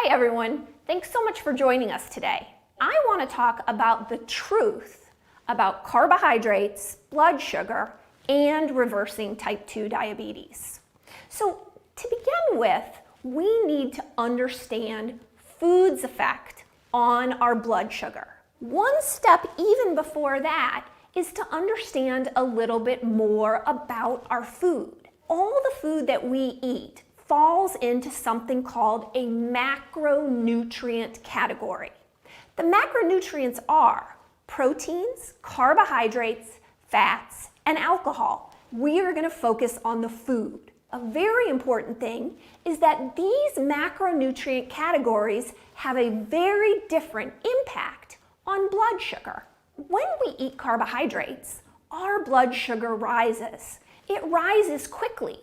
Hi everyone, thanks so much for joining us today. I want to talk about the truth about carbohydrates, blood sugar, and reversing type 2 diabetes. So to begin with, we need to understand food's effect on our blood sugar. One step even before that is to understand a little bit more about our food. All the food that we eat falls into something called a macronutrient category. The macronutrients are proteins, carbohydrates, fats, and alcohol. We are going to focus on the food. A very important thing is that these macronutrient categories have a very different impact on blood sugar. When we eat carbohydrates, our blood sugar rises. It rises quickly,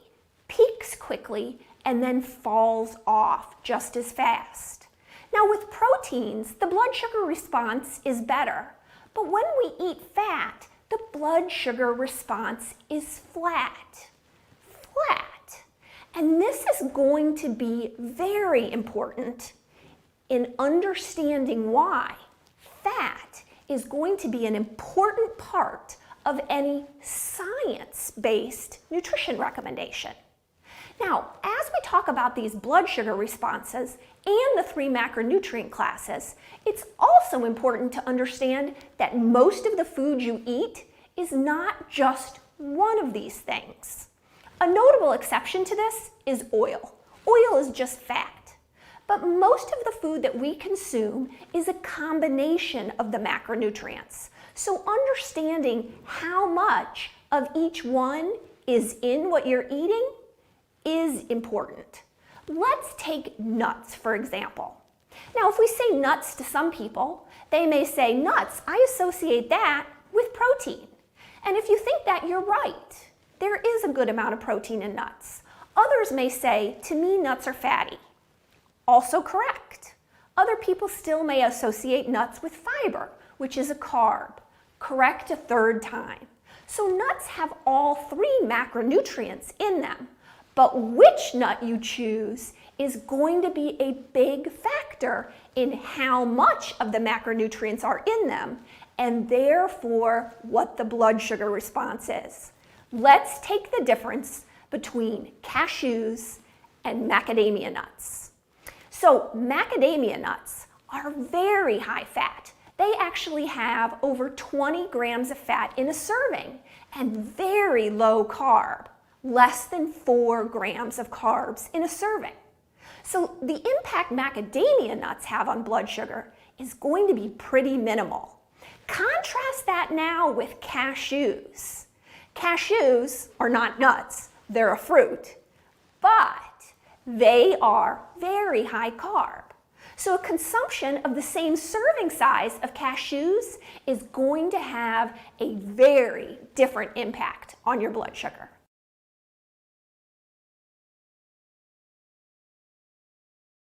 peaks quickly, and then falls off just as fast. Now with proteins, the blood sugar response is better, but when we eat fat, the blood sugar response is flat. And this is going to be very important in understanding why fat is going to be an important part of any science-based nutrition recommendation. Now, as we talk about these blood sugar responses and the 3 macronutrient classes, it's also important to understand that most of the food you eat is not just one of these things. A notable exception to this is oil. Oil is just fat. But most of the food that we consume is a combination of the macronutrients. So understanding how much of each one is in what you're eating is important. Let's take nuts, for example. Now, if we say nuts to some people, they may say, nuts, I associate that with protein. And if you think that, you're right. There is a good amount of protein in nuts. Others may say, to me, nuts are fatty. Also correct. Other people still may associate nuts with fiber, which is a carb. Correct a third time. So nuts have all 3 macronutrients in them, but which nut you choose is going to be a big factor in how much of the macronutrients are in them, and therefore what the blood sugar response is. Let's take the difference between cashews and macadamia nuts. So macadamia nuts are very high fat. They actually have over 20 grams of fat in a serving and very low carb, less than 4 grams of carbs in a serving. So the impact macadamia nuts have on blood sugar is going to be pretty minimal. Contrast that now with cashews. Cashews are not nuts, they're a fruit, but they are very high carb. So a consumption of the same serving size of cashews is going to have a very different impact on your blood sugar.